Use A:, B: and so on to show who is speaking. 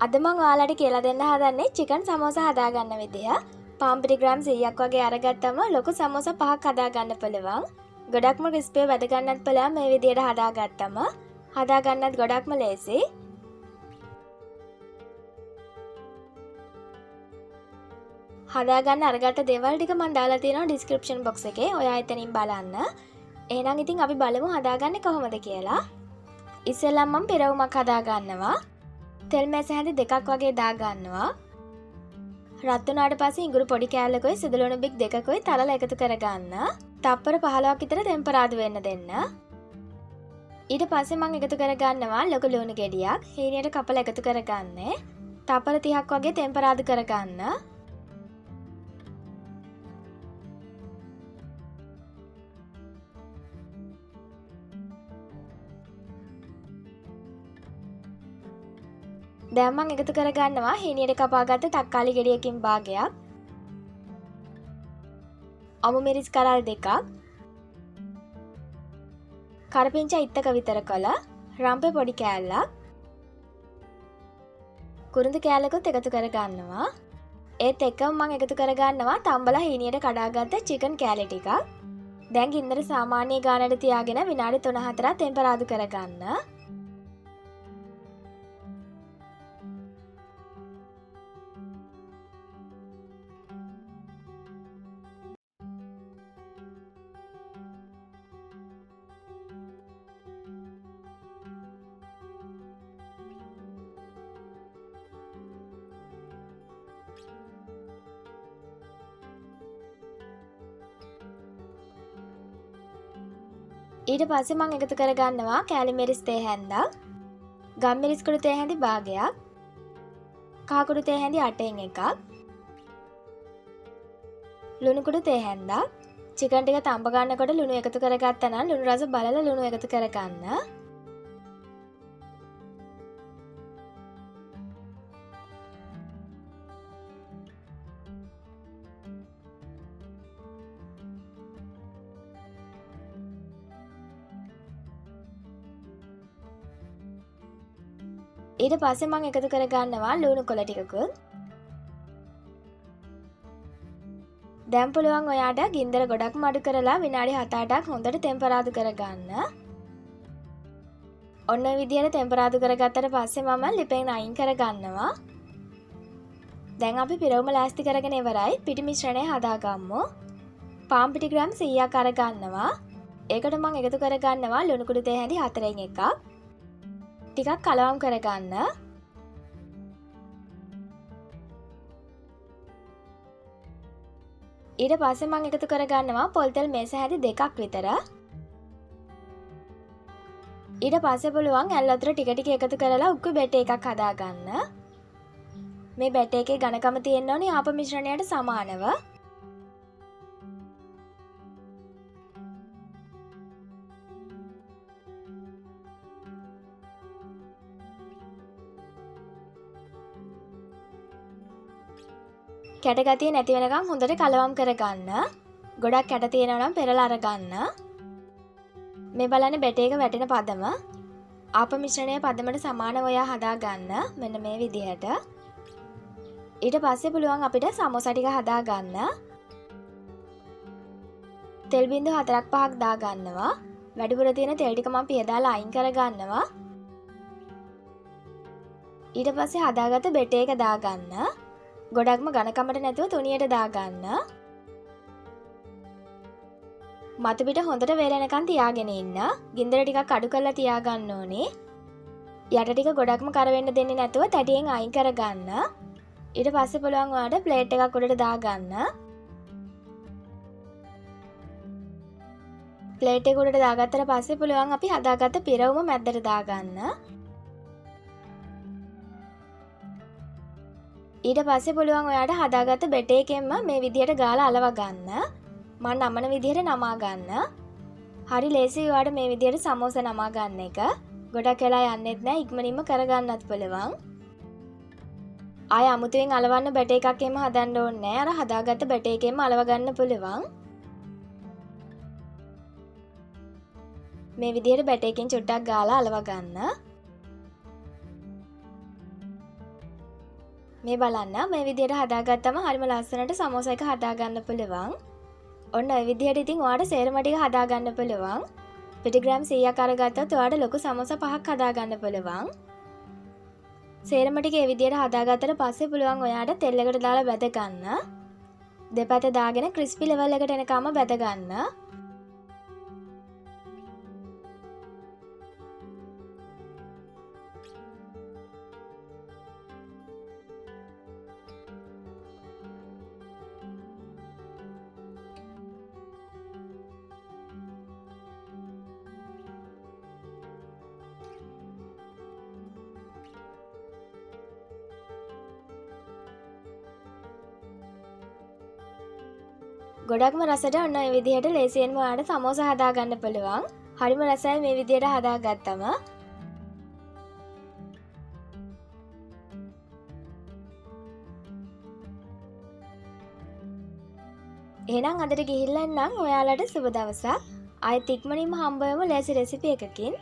A: අද මම ඔයාලට කියලා දෙන්න හදන්නේ චිකන් සමෝසා හදාගන්න විදිය. පාම්පිටි ග්‍රෑම් 100ක් වගේ අරගත්තම ලොකු සමෝසා 5ක් හදාගන්න පුළුවන්. ගොඩක්ම ක්‍රිස්පි වැඩ ගන්නත් පුළුවන් මේ විදියට හදාගත්තම. හදාගන්නත් ගොඩක්ම ලේසි. හදාගන්න අරගත්ත දේවල් ටික මම දාලා තියෙනවා ඩිස්ක්‍රිප්ෂන් බොක්ස් එකේ. ඔයා එතනින් බලන්න. එහෙනම් ඉතින් අපි බලමු හදාගන්නේ කොහොමද කියලා. ඉස්සෙල්ලම මම පිරවුමක් හදාගන්නවා. තෙල් මැස හැඳි දෙකක් වගේ දාගන්නවා. රත් වුණාට පස්සේ ඉඟුරු පොඩි කෑල්ලකුයි සිදුලුණු බික් දෙකකුයි තලලා එකතු කරගන්න. තප්පර 15ක් විතර ටෙම්පරාදු වෙන්න දෙන්න. ඊට පස්සේ මම එකතු කරගන්නවා ලොකු ලුණු ගෙඩියක්. හීනියට කපලා එකතු කරගන්නේ. තප්පර 30ක් වගේ ටෙම්පරාදු කරගන්න. දැන් මම එකතු කරගන්නවා හීනියට කපාගත්ත තක්කාලි ගෙඩියකින් භාගයක්. අමු මිරිස් කරල් දෙකක්. කරපිංචා ඉත්තක විතර කළ රම්පේ පොඩි කෑල්ලක්. කුරුඳු කෑල්ලකුත් එකතු කරගන්නවා. ඒත් එක්කම මම එකතු කරගන්නවා තම්බලා හීනියට කඩාගත්ත චිකන් කෑලි ටිකක්. දැන් ගින්දර සාමාන්‍ය ගානට තියාගෙන විනාඩි 3-4ක් ටෙම්පරාදු කරගන්න. ඊට පස්සේ මම එකතු කරගන්නවා කෑලි මිරිස් තේ හැන්දක්, ගම් මිරිස් කුඩු තේ හැඳි භාගයක්, කහ කුඩු තේ හැඳි 8න් එකක්, ලුණු කුඩු තේ හැන්දක්. චිකන් ටික තඹ ගන්නකොට ලුණු එකතු කරගත්තා නම් ලුණු රස බලලා ලුණු එකතු කරගන්න. ඊට පස්සේ මම එකතු කරගන්නවා ලුණු කොළ ටිකකුත්. දැන් පුළුවන් ඔයාට ගින්දර ගොඩක් මඩු කරලා විනාඩි 7-8ක් හොඳට ටෙම්පරාදු කරගන්න. ඔන්න ඔය විදිහට ටෙම්පරාදු කරගත්තට පස්සේ මම ලිපෙන් අයින් කරගන්නවා. දැන් අපි පිරවුම ලෑස්ති කරගෙන ඉවරයි. පිටි මිශ්‍රණය හදාගමු. පාන් පිටි ග්‍රෑම් 100ක් අරගන්නවා. ඒකට මම එකතු කරගන්නවා ලුණු කුඩු තේ හැඳි 4න් එකක්. ටිකක් කලවම් කරගන්න. ඊට පස්සේ මම එකතු කරගන්නවා පොල් තෙල් මේස හැඳි දෙකක් විතර. ඊට පස්සේ පුළුවන් ඇල් වතුර ටික ටික එකතු කරලා උක්කු බැට් එකක් හදාගන්න. මේ බැට් එකේ ඝනකම තියෙන්න ඕනේ ආප මිශ්‍රණයට සමානව. කැට ගතිය නැති වෙනකම් හොඳට කලවම් කරගන්න. ගොඩක් කැට තියෙනවා නම් පෙරලා අරගන්න. මේ බලන්න බැට් එක වැටෙන පදම. ආප මිශ්‍රණයේ පදමට සමානව ඔයා හදාගන්න. මෙන්න මේ විදිහට. ඊට පස්සේ පුළුවන් අපිට සමෝසා ටික හදාගන්න. තෙල් බින්දු 4-5ක් දාගන්නවා. වැඩිපුර තියෙන තෙල් ටික මම පියදාලා අයින් කරගන්නවා. ඊට පස්සේ හදාගත්ත බැට් එක දාගන්න. ගොඩක්ම ඝනකමට නැතුව තුනියට දාගන්න. මතු පිට හොඳට වේලෙනකන් තියාගෙන ඉන්න. ගින්දර ටිකක් අඩු කරලා තියාගන්න ඕනේ. යට ටික ගොඩක්ම කර වෙන්න දෙන්නේ නැතුව තැටියෙන් අයින් කරගන්න. ඊට පස්සේ පුළුවන් ඔයාලට ප්ලේට් එකක් උඩට දාගන්න. ප්ලේට් එක උඩට දාගත්තට පස්සේ පුළුවන් අපි හදාගත්ත පිරවුම මැද්දට දාගන්න. ඊට පස්සේ පුළුවන් ඔයාට හදාගත්ත බැට් එකෙන්ම මේ විදිහට ගාලා අලව ගන්න. මම නමන විදිහට නමා ගන්න. හරි ලේසි ඔයාට මේ විදිහට සමෝසා නමා ගන්න එක. ගොඩක් වෙලා යන්නෙත් නෑ ඉක්මනින්ම කරගන්නත් පුළුවන්. ආය අමුතුවෙන් අලවන්න බැට් එකක් එම හදන්න ඕනේ නෑ. අර හදාගත්ත බැට් එකෙන්ම අලව ගන්න පුළුවන්. මේ විදිහට බැට් එකෙන් චුට්ටක් ගාලා අලව ගන්න. මේ බලන්න මේ විදිහට හදාගත්තම හරිම ලස්සනට සමෝසා එක හදාගන්න පුළුවන්. ඔන්න ඔය විදිහට ඉතින් ඔයාලට සේරම ටික හදාගන්න පුළුවන්. පිටි ග්‍රෑම් 100ක් අරගත්තොත් ඔයාලට ලොකු සමෝසා 5ක් හදාගන්න පුළුවන්. සේරම ටික මේ විදිහට හදාගත්තට පස්සේ පුළුවන් ඔයාලට තෙල් එකට දාලා බැද ගන්න. දෙපැත්ත දාගෙන ක්‍රිස්පි ලෙවල් එකට එනකම්ම බැද ගන්න. ගොඩක්ම රසට ඔන්න ඔය විදිහට ලේසියෙන්ම ඔයාලට සමෝසා හදාගන්න පුළුවන්. හරිම රසයි මේ විදිහට හදාගත්තම. එහෙනම් අදට ගිහිල්ලා නම් ඔයාලට සුබ දවසක්. ආයෙත් ඉක්මනින්ම හම්බ වෙමු ලේසි රෙසිපි එකකින්.